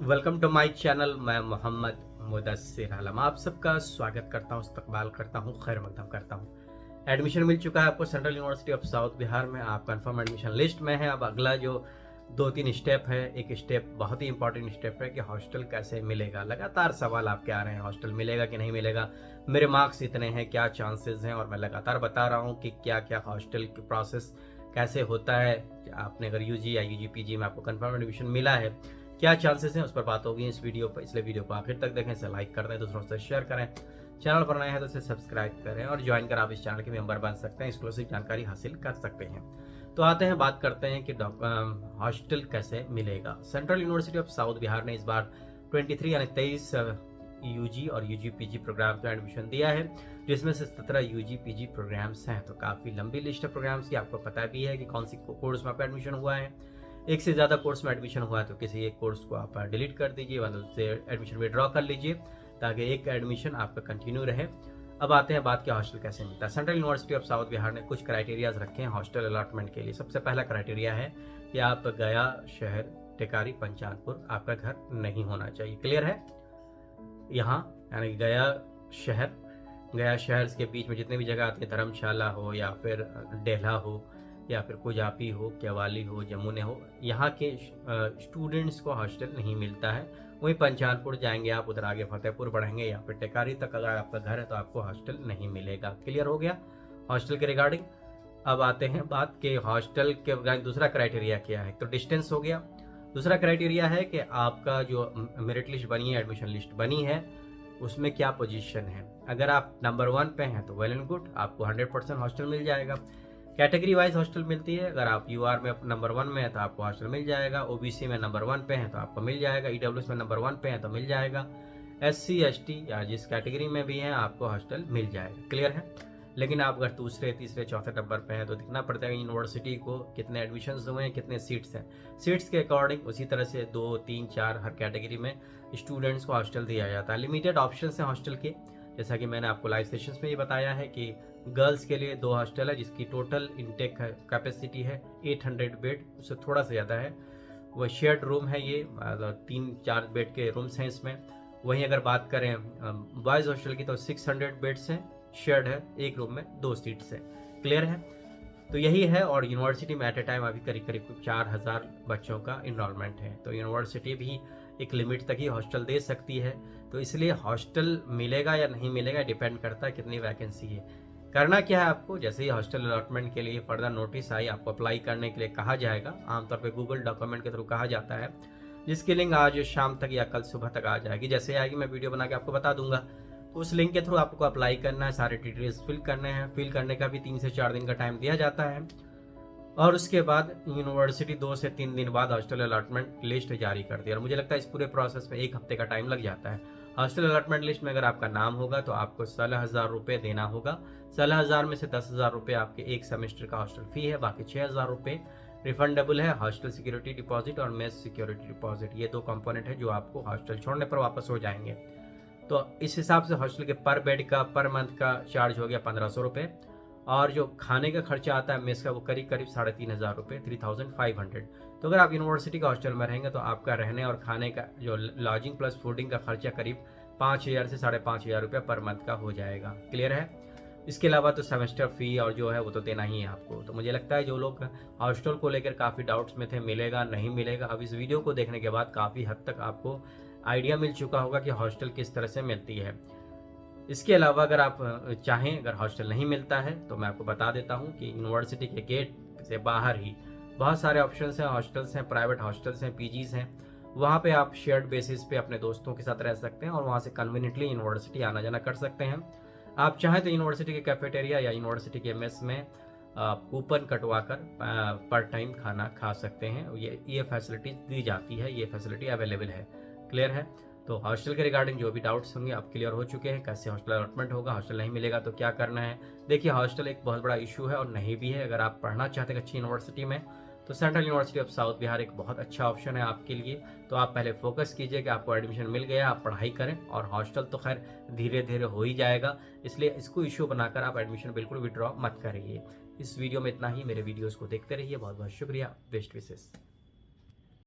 Welcome to my channel. मैं मोहम्मद मुदस्सिर आलम आप सबका स्वागत करता हूँ, इस्तकबाल करता हूँ, खैर मकदम करता हूँ। एडमिशन मिल चुका है आपको central university of south Bihar में। आप कंफर्म एडमिशन लिस्ट में है। अब अगला जो 2-3 स्टेप है, एक स्टेप बहुत ही इंपॉर्टेंट स्टेप है कि हॉस्टल कैसे मिलेगा। लगातार सवाल आपके आ रहे हैं, हॉस्टल मिलेगा कि नहीं मिलेगा, मेरे मार्क्स इतने हैं, क्या चांसेस हैं। और मैं लगातार बता रहा हूँ कि क्या क्या हॉस्टल की प्रोसेस कैसे होता है। आपने अगर यूजी या यूजी पीजी में आपको कंफर्म एडमिशन मिला है, क्या चांसेस हैं, उस पर बात होगी इस वीडियो पर। इसलिए वीडियो को आखिर तक देखें, इसे लाइक कर दें, दूसरों से शेयर करें। चैनल पर नए हैं तो इसे सब्सक्राइब करें और ज्वाइन कर आप इस चैनल के मेंबर बन सकते हैं, एक्सक्लूसिव जानकारी हासिल कर सकते हैं। तो आते हैं, बात करते हैं कि हॉस्टल कैसे मिलेगा। Central university of south Bihar ने इस बार 23 यानी 23 यूजी और यूजी पीजी प्रोग्राम का एडमिशन दिया है, जिसमें से 17 यूजी पीजी प्रोग्राम्स हैं। तो काफ़ी लंबी लिस्ट है प्रोग्राम्स की। आपको पता भी है कि कौन सी कोर्स में आपका एडमिशन हुआ है। एक से ज़्यादा कोर्स में एडमिशन हुआ है तो किसी एक कोर्स को आप डिलीट कर दीजिए, मतलब उससे एडमिशन विड्रॉ कर लीजिए, ताकि एक एडमिशन आपका कंटिन्यू रहे। अब आते हैं बात कि हॉस्टल कैसे मिलता है। Central university of south Bihar ने कुछ क्राइटेरियाज रखे हैं हॉस्टल अलॉटमेंट के लिए। सबसे पहला क्राइटेरिया है कि आप गया शहर, टेकारी, पंचानपुर आपका घर नहीं होना चाहिए। क्लियर है? यहाँ यानी गया शहर के बीच में जितने भी जगह आती है, धर्मशाला हो या फिर डेल्हा हो या फिर कुजापी हो, केवाली हो, जमुने हो, यहाँ के स्टूडेंट्स को हॉस्टल नहीं मिलता है। वहीं पंचानपुर जाएंगे आप, उधर आगे फतेहपुर बढ़ेंगे या फिर टेकारी तक अगर आपका घर है तो आपको हॉस्टल नहीं मिलेगा। क्लियर हो गया हॉस्टल के रिगार्डिंग। अब आते हैं बात के हॉस्टल के दूसरा क्राइटेरिया क्या है। तो डिस्टेंस हो गया। दूसरा क्राइटेरिया है कि आपका जो मेरिट लिस्ट बनी है, एडमिशन लिस्ट बनी है, उसमें क्या पोजीशन है। अगर आप नंबर 1 पे हैं तो वेल एंड गुड, आपको 100% हॉस्टल मिल जाएगा। कैटेगरी वाइज हॉस्टल मिलती है। अगर आप यूआर में नंबर 1 में है तो आपको हॉस्टल मिल जाएगा, ओबीसी में नंबर 1 पे है तो आपको मिल जाएगा, ईडब्ल्यूएस में नंबर 1 पे है तो मिल जाएगा, एससी एसटी या जिस कैटेगरी में भी हैं आपको हॉस्टल मिल जाएगा। क्लियर है? लेकिन आप अगर दूसरे, तीसरे, चौथे नंबर पे हैं तो दिखना पड़ता है यूनिवर्सिटी को कितने एडमिशन्स हुए हैं, कितने सीट्स हैं। सीट्स के अकॉर्डिंग उसी तरह से 2, 3, 4 हर कैटेगरी में स्टूडेंट्स को हॉस्टल दिया जाता है। लिमिटेड ऑप्शन हैं हॉस्टल के, जैसा कि मैंने आपको लाइव सेशंस में ये बताया है कि गर्ल्स के लिए 2 हॉस्टल है जिसकी टोटल इनटेक कैपेसिटी है 800 बेड, उससे थोड़ा सा ज़्यादा है। वो शेयर्ड रूम है, ये 3-4 बेड के रूम्स हैं इसमें। वहीं अगर बात करें बॉयज़ हॉस्टल की तो 600 बेड्स हैं, शेयर्ड है, एक रूम में 2 सीट्स हैं। क्लियर है? तो यही है। और यूनिवर्सिटी में एट ए टाइम अभी करीब करीब 4000 बच्चों का इनरोलमेंट है। तो यूनिवर्सिटी भी एक लिमिट तक ही हॉस्टल दे सकती है। तो इसलिए हॉस्टल मिलेगा या नहीं मिलेगा डिपेंड करता है कितनी वैकेंसी है। करना क्या है आपको, जैसे ही हॉस्टल अलॉटमेंट के लिए फर्दर नोटिस आई, आपको अप्लाई करने के लिए कहा जाएगा। आमतौर पे गूगल डॉक्यूमेंट के थ्रू कहा जाता है, जिसकी लिंक आज शाम तक या कल सुबह तक आ जाएगी। जैसे आएगी मैं वीडियो बना के आपको बता दूंगा। तो उस लिंक के थ्रू आपको अप्लाई करना है, सारे डिटेल्स फिल करने हैं। फिल करने का भी 3 से 4 दिन का टाइम दिया जाता है। और उसके बाद यूनिवर्सिटी 2 से 3 दिन बाद हॉस्टल अलॉटमेंट लिस्ट जारी करती है। और मुझे लगता है इस पूरे प्रोसेस में 1 हफ्ते का टाइम लग जाता है। हॉस्टल अलॉटमेंट लिस्ट में अगर आपका नाम होगा तो आपको 16,000 रुपये देना होगा। 16,000 में से 10,000 रुपये आपके एक सेमेस्टर का हॉस्टल फी है, बाकी 6,000 रुपये रिफंडेबल है। हॉस्टल सिक्योरिटी डिपॉजिट और मेस सिक्योरिटी डिपॉजिट, ये 2 कंपोनेंट है जो आपको हॉस्टल छोड़ने पर वापस हो जाएंगे। तो इस हिसाब से हॉस्टल के पर बेड का पर मंथ का चार्ज हो गया 1,500 रुपये। और जो खाने का खर्चा आता है मेस का, वो करीब करीब 3,500 रुपये, 3,500। तो अगर आप यूनिवर्सिटी का हॉस्टल में रहेंगे तो आपका रहने और खाने का जो लॉजिंग प्लस फूडिंग का खर्चा करीब 5,000 से 5,500 रुपये पर मंथ का हो जाएगा। क्लियर है? इसके अलावा तो सेमेस्टर फ़ी और जो है वो तो देना ही है आपको। तो मुझे लगता है जो लोग हॉस्टल को लेकर काफ़ी डाउट्स में थे, मिलेगा नहीं मिलेगा, अब इस वीडियो को देखने के बाद काफ़ी हद तक आपको आइडिया मिल चुका होगा कि हॉस्टल किस तरह से मिलती है। इसके अलावा अगर आप चाहें, अगर हॉस्टल नहीं मिलता है तो मैं आपको बता देता हूं कि यूनिवर्सिटी के गेट से बाहर ही बहुत सारे ऑप्शंस हैं, हॉस्टल्स हैं, प्राइवेट हॉस्टल्स हैं, पीजीज हैं। वहाँ पे आप शेयर्ड बेसिस पे अपने दोस्तों के साथ रह सकते हैं और वहाँ से कन्वीनियंटली यूनिवर्सिटी आना जाना कर सकते हैं। आप चाहें तो यूनिवर्सिटी के कैफेटेरिया या यूनिवर्सिटी के मेस में कूपन कटवा कर पर टाइम खाना खा सकते हैं। ये फैसिलिटी दी जाती है, ये फैसिलिटी अवेलेबल है। क्लियर है? तो हॉस्टल के रिगार्डिंग जो भी डाउट्स होंगे आप क्लियर हो चुके हैं। कैसे हॉस्टल अलॉटमेंट होगा, हॉस्टल नहीं मिलेगा तो क्या करना है। देखिए, हॉस्टल एक बहुत बड़ा इशू है और नहीं भी है। अगर आप पढ़ना चाहते हैं अच्छी यूनिवर्सिटी में तो central university of south Bihar एक बहुत अच्छा ऑप्शन है आपके लिए। तो आप पहले फोकस कीजिए कि आपको एडमिशन मिल गया, आप पढ़ाई करें। और हॉस्टल तो खैर धीरे धीरे हो ही जाएगा, इसलिए इसको इशू बनाकर आप एडमिशन बिल्कुल विड्रॉ मत करिए। इस वीडियो में इतना ही। मेरे वीडियोज़ को देखते रहिए। बहुत बहुत शुक्रिया। बेस्ट विशेष।